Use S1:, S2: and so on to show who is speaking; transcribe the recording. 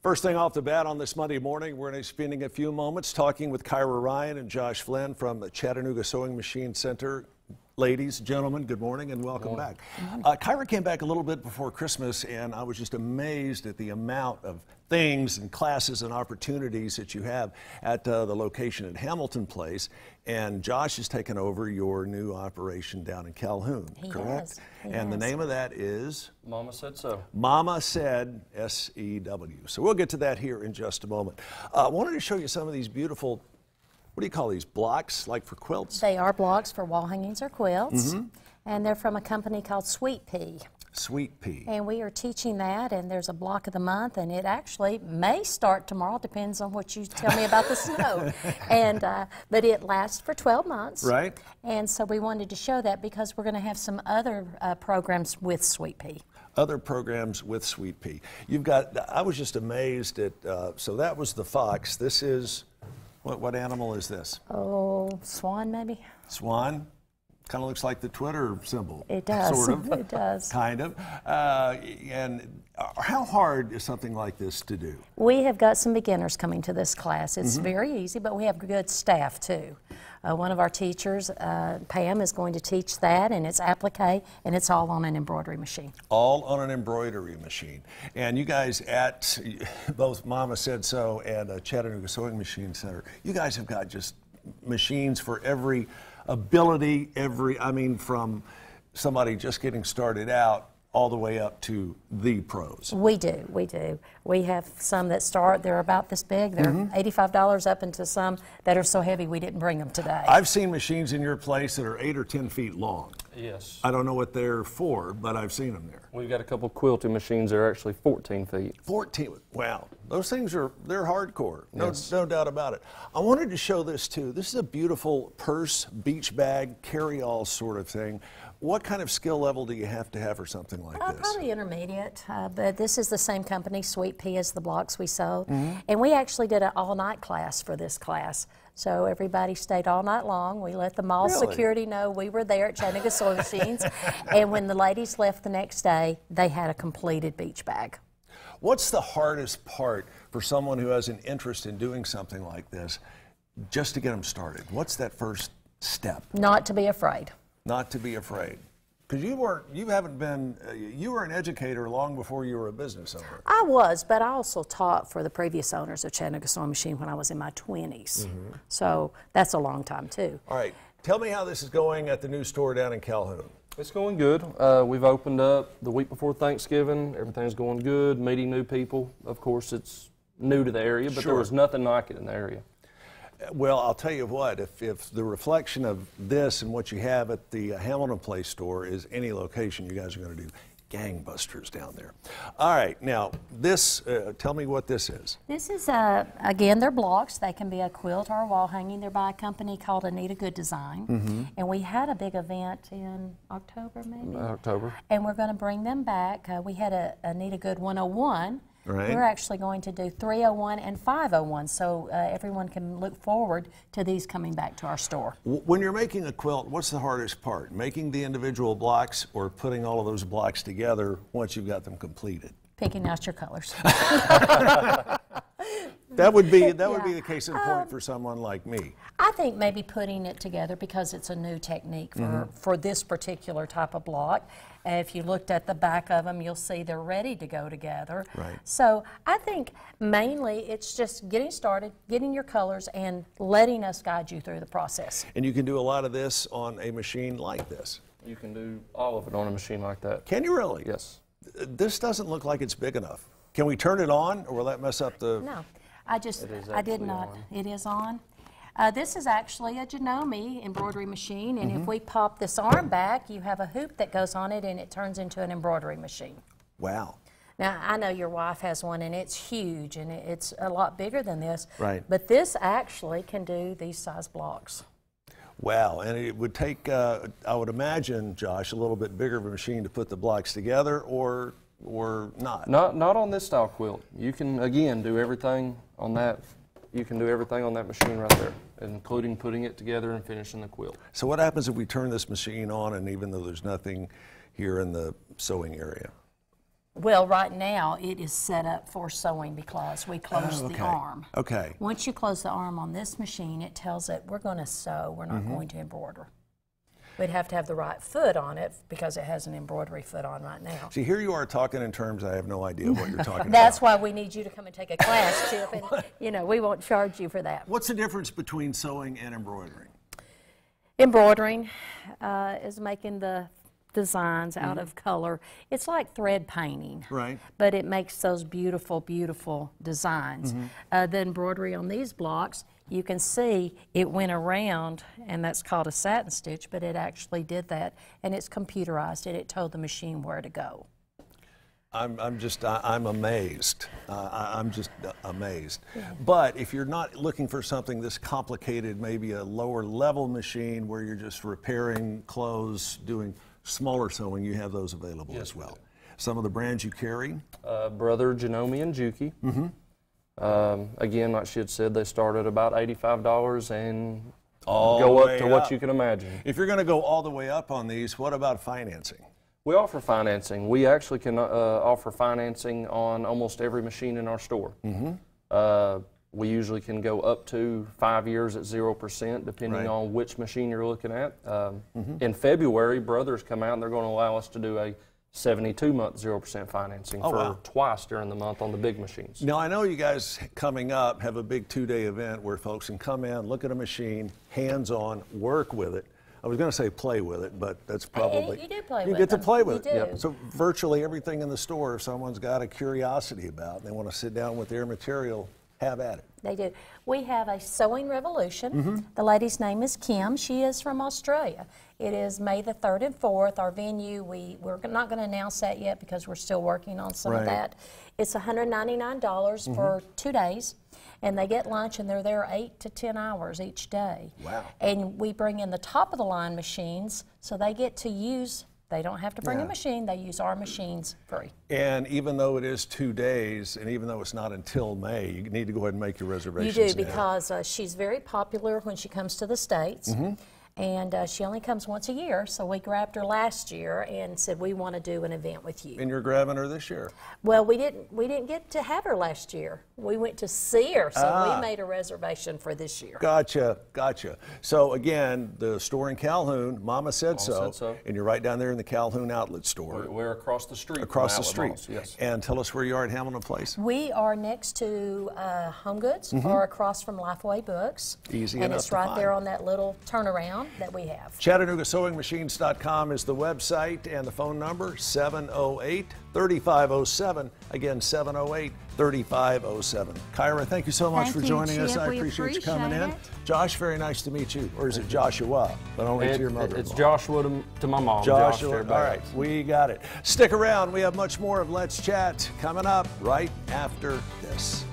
S1: First thing off the bat on this Monday morning, we're going to be spending a few moments talking with Kyra Ryan and Josh Flynn from the Chattanooga Sewing Machine Center. Ladies, gentlemen, good morning and welcome back. Kyra came back a little bit before Christmas, and I was just amazed at the amount of things and classes and opportunities that you have at the location at Hamilton Place. And Josh has taken over your new operation down in Calhoun, correct? And the name of that is?
S2: Mama Said So.
S1: Mama Said, S-E-W. So we'll get to that here in just a moment. I wanted to show you some of these beautiful, what do you call these, blocks, like for quilts?
S3: They are blocks for wall hangings or quilts, and they're from a company called Sweet Pea.
S1: Sweet Pea.
S3: And we are teaching that, and there's a block of the month, and it actually may start tomorrow, depends on what you tell me about the snow. And but it lasts for 12 months.
S1: Right.
S3: And so we wanted to show that because we're going to have some other programs with Sweet Pea.
S1: Other programs with Sweet Pea. You've got, I was just amazed at, so that was the fox. This is, what animal is this?
S3: Oh, swan maybe?
S1: Swan? Kind of looks like the Twitter symbol.
S3: It does.
S1: Sort of.
S3: It does.
S1: Kind of. And how hard is something like this to do?
S3: We have got some beginners coming to this class. It's very easy, but we have good staff too. One of our teachers, Pam, is going to teach that, and it's applique, and it's all on an embroidery machine. All
S1: on an embroidery machine. And you guys at both Mama Said So and Chattanooga Sewing Machine Center, you guys have got just machines for every ability, I mean, from somebody just getting started out all the way up to the pros.
S3: We do. We have some that start, they're about this big. They're $85 up into some that are so heavy we didn't bring them today.
S1: I've seen machines in your place that are 8 or 10 feet long.
S2: Yes.
S1: I don't know what they're for, but I've seen them there.
S2: We've got a couple quilting machines that are actually 14 feet.
S1: 14, wow. Those things they're hardcore,
S2: Yes.
S1: no doubt about it. I wanted to show this too. This is a beautiful purse, beach bag, carry-all sort of thing. What kind of skill level do you have to have for something like this?
S3: Probably intermediate, but this is the same company, Sweet Pea, as the blocks we sold. And we actually did an all-night class for this class. So everybody stayed all night long. We let the mall security know we were there at Chattanooga Sewing Machines. And when the ladies left the next day, they had a completed beach bag.
S1: What's the hardest part for someone who has an interest in doing something like this, just to get them started? What's that first step?
S3: Not to be afraid.
S1: Not to be afraid. Because you were an educator long before you were a business owner.
S3: I was, but I also taught for the previous owners of Chattanooga Sewing Machine when I was in my 20s. So that's a long time too.
S1: All right, tell me how this is going at the new store down in Calhoun.
S2: It's going good. We've opened up the week before Thanksgiving. Everything's going good, meeting new people. Of course, it's new to the area, but there was nothing like it in the area.
S1: Well, I'll tell you what, if the reflection of this and what you have at the Hamilton Place store is any location, you guys are going to do gangbusters down there. All right, now this, tell me what this is.
S3: This is, again, they're blocks. They can be a quilt or a wall hanging. They're by a company called Anita Good Design. And we had a big event in October, maybe?
S2: October.
S3: And we're going to bring them back. We had a Anita Good 101.
S1: Right.
S3: We're actually going to do 301 and 501, so everyone can look forward to these coming back to our store.
S1: When you're making a quilt, what's the hardest part? Making the individual blocks or putting all of those blocks together once you've got them completed?
S3: Picking out your colors.
S1: That would be the case in point for someone like me.
S3: I think maybe putting it together because it's a new technique for this particular type of block. If you looked at the back of them, you'll see they're ready to go together.
S1: Right.
S3: So I think mainly it's just getting started, getting your colors, and letting us guide you through the process.
S1: And you can do a lot of this on a machine like this.
S2: You can do all of it on a machine like that.
S1: Can you really?
S2: Yes.
S1: This doesn't look like it's big enough. Can we turn it on, or will that mess up the...
S3: No, I did not.
S2: On.
S3: It is on. This is actually a Janome embroidery machine, and if we pop this arm back, you have a hoop that goes on it, and it turns into an embroidery machine.
S1: Wow.
S3: Now, I know your wife has one, and it's huge, and it's a lot bigger than this.
S1: Right.
S3: But this actually can do these size blocks.
S1: Wow, and it would take, I would imagine, Josh, a little bit bigger of a machine to put the blocks together, or not?
S2: Not on this style quilt. You can, again, do everything on that. You can do everything on that machine right there, including putting it together and finishing the quilt.
S1: So what happens if we turn this machine on, and even though there's nothing here in the sewing area?
S3: Well, right now it is set up for sewing because we close the arm.
S1: Okay.
S3: Once you close the arm on this machine, it tells it we're going to sew, we're not going to embroider. We'd have to have the right foot on it because it has an embroidery foot on right now.
S1: See, here you are talking in terms I have no idea what you're talking
S3: That's
S1: about.
S3: why we need you to come and take a class, Chip, and we won't charge you for that.
S1: What's the difference between sewing and embroidering?
S3: Embroidering is making the designs out of color. It's like thread painting,
S1: right?
S3: But it makes those beautiful, beautiful designs. The embroidery on these blocks, you can see it went around, and that's called a satin stitch, but it actually did that, and it's computerized, and it told the machine where to go.
S1: I'm amazed. I'm just amazed. Yeah. But if you're not looking for something this complicated, maybe a lower level machine where you're just repairing clothes, doing smaller sewing, you have those available as well. Some of the brands you carry?
S2: Brother, Janome, and Juki. Again, like she had said, they start at about $85 and go up to what you can imagine.
S1: If you're going to go all the way up on these, what about financing?
S2: We offer financing. We actually can offer financing on almost every machine in our store. We usually can go up to 5 years at 0%, depending on which machine you're looking at. In February, Brothers come out and they're going to allow us to do a 72-month 0% financing for twice during the month on the big machines.
S1: Now, I know you guys coming up have a big 2-day event where folks can come in, look at a machine, hands-on, work with it. I was going to say play with it, but that's probably...
S3: You do play with it.
S1: You get to play with it.
S3: Yep.
S1: So virtually everything in the store, if someone's got a curiosity about, they want to sit down with their material, have at it.
S3: They do. We have a sewing revolution. The lady's name is Kim. She is from Australia. It is May the 3rd and 4th. Our venue, we're not going to announce that yet because we're still working on some of that. It's $199 for 2 days. And they get lunch, and they're there 8 to 10 hours each day.
S1: Wow.
S3: And we bring in the top-of-the-line machines, so they get to use, they don't have to bring a machine, they use our machines free.
S1: And even though it is 2 days, and even though it's not until May, you need to go ahead and make your reservations.
S3: You do, because she's very popular when she comes to the States. And she only comes once a year, so we grabbed her last year and said we want to do an event with you.
S1: And you're grabbing her this year?
S3: Well, we didn't get to have her last year. We went to see her, so we made a reservation for this year.
S1: Gotcha, gotcha. So again, the store in Calhoun, Mama Said So, and you're right down there in the Calhoun outlet store.
S2: We're across the street.
S1: Across the street.
S2: Malls, yes.
S1: And tell us where you are at Hamilton Place.
S3: We are next to Home Goods, or across from Lifeway Books.
S1: Easy
S3: and
S1: enough
S3: it's
S1: to
S3: right
S1: find.
S3: there on that little turnaround that we have.
S1: ChattanoogaSewingMachines.com is the website, and the phone number 708-3507. Again, 708-3507. Kyra, thank you so much for joining us. I appreciate you coming in. Josh, very nice to meet you. Or is it Joshua? But only to your mother-in-law.
S2: It's Joshua to my mom.
S1: Joshua. All right, we got it. Stick around. We have much more of Let's Chat coming up right after this.